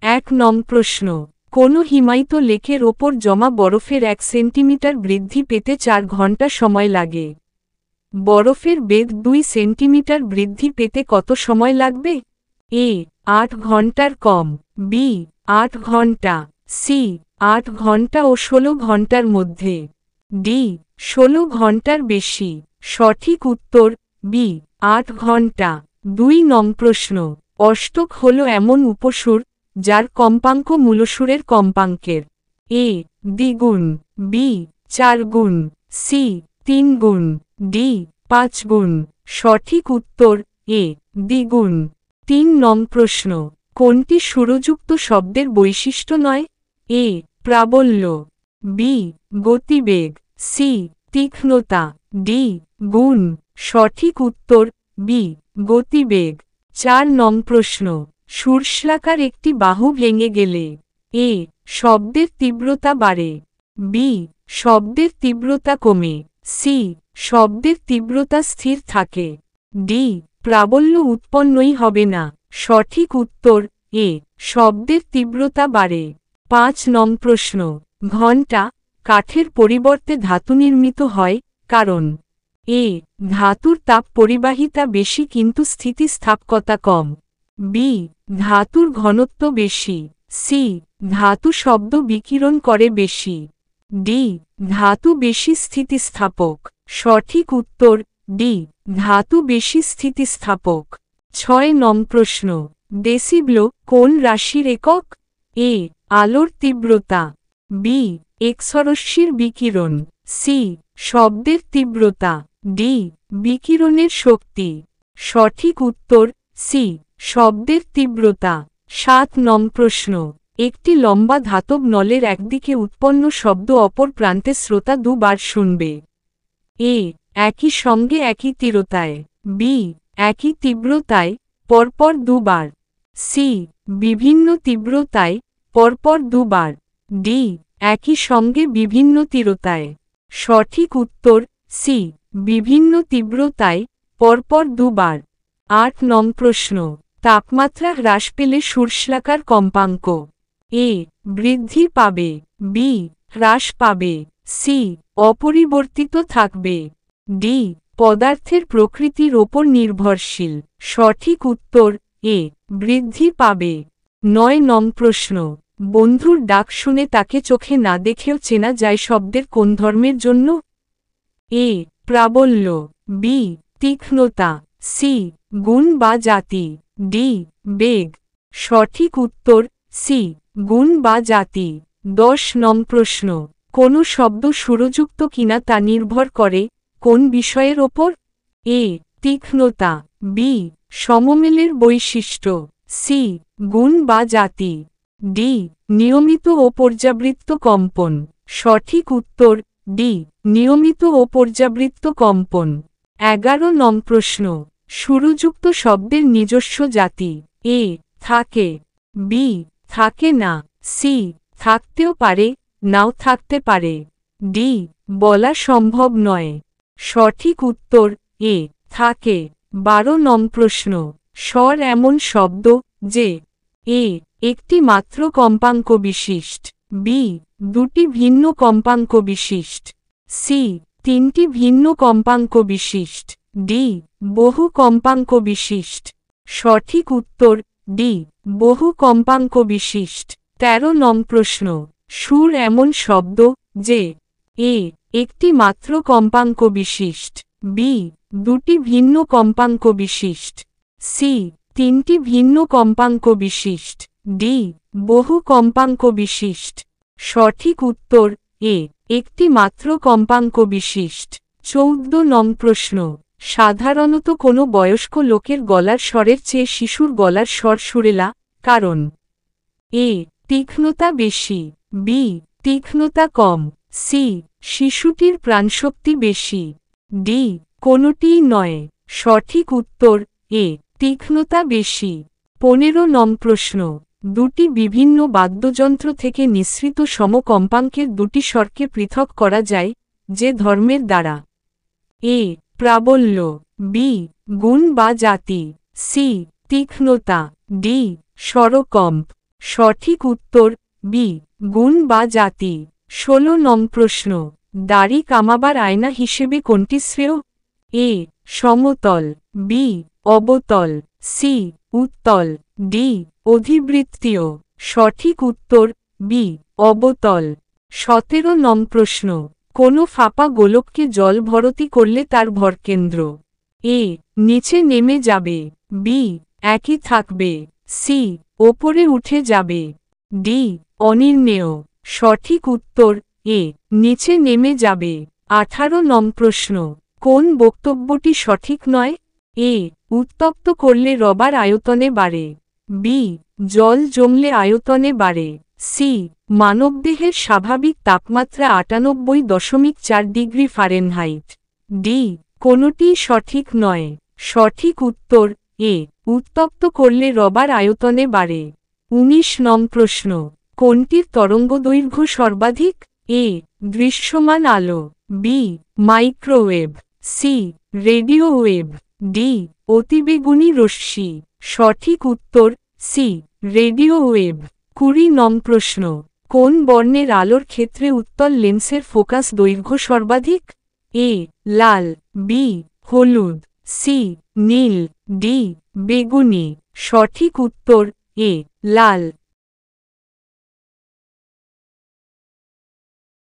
এক নং প্রশ্ন, কোন হিমায়িত লেকের ওপর জমা বরফের 1 সেন্টিমিটার বৃদ্ধি পেতে 4 ঘন্টা সময় লাগে? বরফের বেগ 2 সেন্টিমিটার বৃদ্ধি পেতে কত সময় লাগবে? এ 8 ঘন্টার কম, বি 8 ঘন্টা, সি 8 ঘন্টা ও 16 ঘন্টার মধ্যে, ডি 16 ঘন্টার বেশি। সঠিক উত্তর বি 8 ঘন্টা। 2 নং প্রশ্ন, অষ্টক হল এমন উপসুর যার কম্পাঙ্ক মূলসুরের কম্পাঙ্কের এ দ্বিগুণ, বি 4 গুণ, সি 3 গুণ, ডি 5 গুণ। সঠিক উত্তর এ দ্বিগুণ। 3 নং প্রশ্ন, কোনটি সুরযুক্ত শব্দের বৈশিষ্ট্য নয়? এ প্রাবল্য, বি গতিবেগ, সি তীক্ষ্ণতা, ডি গুণ। সঠিক উত্তর বি গতিবেগ। 4 নং প্রশ্ন, সুরশ্লাকার একটি বাহু ভেঙে গেলে এ শব্দের তীব্রতা বাড়ে, বি শব্দের তীব্রতা কমে, সি শব্দের তীব্রতা স্থির থাকে, ডি প্রাবল্য উৎপন্নই হবে না। সঠিক উত্তর এ শব্দের তীব্রতা বাড়ে। 5 নং প্রশ্ন, ঘণ্টা কাঠের পরিবর্তে ধাতু নির্মিত হয় কারণ এ ধাতুর তাপ পরিবাহিতা বেশি কিন্তু স্থিতিস্থাপকতা কম, বি ধাতুর ঘনত্ব বেশি, সি ধাতু শব্দ বিকিরণ করে বেশি, ডি ধাতু বেশি স্থিতিস্থাপক। সঠিক উত্তর ডি ধাতু বেশি স্থিতিস্থাপক। 6 নং প্রশ্ন, ডেসিবেল কোন রাশির একক? এ আলোর তীব্রতা, বি এক্সরশ্মির বিকিরণ, সি শব্দের তীব্রতা, ডি বিকিরণের শক্তি। সঠিক উত্তর সি শব্দের তীব্রতা। 7 নং প্রশ্ন, একটি লম্বা ধাতব নলের একদিকে উৎপন্ন শব্দ অপর প্রান্তে শ্রোতা 2 বার শুনবে। এ একই সঙ্গে একই তীব্রতায়, বি একই তীব্রতায় পরপর 2 বার, সি বিভিন্ন তীব্রতায় পরপর 2 বার, ডি একই সঙ্গে বিভিন্ন তীব্রতায়। সঠিক উত্তর সি বিভিন্ন তীব্রতায় পরপর 2 বার। 8 নং প্রশ্ন, তাপমাত্রা হ্রাস পেলে সুরশ্লাকার কম্পাঙ্ক এ বৃদ্ধি পাবে, বি হ্রাস পাবে, সি অপরিবর্তিত থাকবে, ডি পদার্থের প্রকৃতির ওপর নির্ভরশীল। সঠিক উত্তর এ বৃদ্ধি পাবে। 9 নং প্রশ্ন, বন্ধুর ডাক শুনে তাকে চোখে না দেখেও চেনা যায় শব্দের কোন ধর্মের জন্য? এ প্রাবল্য, বি তীক্ষ্ণতা, সি গুণ বা জাতি, ডি বেগ। সঠিক উত্তর সি গুণ বা জাতি। 10 নং প্রশ্ন, কোন শব্দ সুরযুক্ত কিনা তা নির্ভর করে কোন বিষয়ের ওপর? এ তীক্ষ্ণতা, বি সমমেলের বৈশিষ্ট্য, সি গুণ বা জাতি, ডি নিয়মিত ও পর্যাবৃত্ত কম্পন। সঠিক উত্তর ডি নিয়মিত ও পর্যাবৃত্ত কম্পন। 11 নং প্রশ্ন, সুরযুক্ত শব্দের নিজস্ব জাতি? এ থাকে, বি থাকে না, সি থাকতেও পারে নাও থাকতে পারে, ডি বলা সম্ভব নয়। সঠিক উত্তর এ থাকে। 12 নং প্রশ্ন, স্বর এমন শব্দ যে এ একটি মাত্র কম্পাঙ্ক বিশিষ্ট, বি দুটি ভিন্ন কম্পাঙ্ক বিশিষ্ট, সি তিনটি ভিন্ন কম্পাঙ্ক বিশিষ্ট, ডি বহু কম্পাঙ্ক বিশিষ্ট। সঠিক উত্তর ডি বহু কম্পাঙ্ক বিশিষ্ট। 13 নং প্রশ্ন, সুর এমন শব্দ যে এ একটি মাত্র কম্পাঙ্ক বিশিষ্ট, বি দুটি ভিন্ন কম্পাঙ্ক বিশিষ্ট, সি তিনটি ভিন্ন কম্পাঙ্ক বিশিষ্ট, ডি বহু কম্পাঙ্ক বিশিষ্ট। সঠিক উত্তর এ একটি মাত্র কম্পাঙ্ক বিশিষ্ট। 14 নং প্রশ্ন, সাধারণত কোনো বয়স্ক লোকের গলার স্বরের চেয়ে শিশুর গলার স্বর সুরেলা কারণ? এ তীক্ষ্ণতা বেশি, বি তীক্ষ্ণতা কম, সি শিশুটির প্রাণশক্তি বেশি, ডি কোনোটিই নয়। সঠিক উত্তর এ তীক্ষ্ণতা বেশি। 15 নং প্রশ্ন, দুটি বিভিন্ন বাদ্যযন্ত্র থেকে নিঃসৃত সমকম্পাঙ্কের দুটি স্বরকে পৃথক করা যায় যে ধর্মের দ্বারা? এ প্রাবল্য, বি গুণ বা জাতি, সি তীক্ষ্ণতা, ডি স্বরকম্প। সঠিক উত্তর বি গুণ বা জাতি। ১৬ নং প্রশ্ন, দাড়ি কামাবার আয়না হিসেবে কোনটি শ্রেয়? এ সমতল, বি অবতল, সি উত্তল, ডি অধিবৃত্তীয়। সঠিক উত্তর বি অবতল। ১৭ নং প্রশ্ন, কোনো ফাঁপা গোলককে জল ভর্তি করলে তার ভরকেন্দ্র এ নিচে নেমে যাবে, বি একই থাকবে, সি ওপরে উঠে যাবে, ডি অনির্ণেয়। সঠিক উত্তর এ নিচে নেমে যাবে। ১৮ নং প্রশ্ন, কোন বক্তব্যটি সঠিক নয়? এ উত্তপ্ত করলে রবার আয়তনে বাড়ে, বি জল জমলে আয়তনে বাড়ে, সি মানবদেহের স্বাভাবিক তাপমাত্রা ৯৮.৪ ডিগ্রি ফারেনহাইট, ডি কোনোটিই সঠিক নয়। সঠিক উত্তর এ উত্তপ্ত করলে রবার আয়তনে বাড়ে। ১৯ নং প্রশ্ন, কোনটির তরঙ্গদৈর্ঘ্য সর্বাধিক? এ দৃশ্যমান আলো, B microwave, C radio wave, D অতিবেগুনি রশ্মি। সঠিক উত্তর সি রেডিও ওয়েভ। ২০ নং প্রশ্ন, কোন বর্ণের আলোর ক্ষেত্রে উত্তল লেন্সের ফোকাস দৈর্ঘ্য সর্বাধিক? এ লাল, বি হলুদ, সি নীল, ডি বেগুনি। সঠিক উত্তর এ লাল।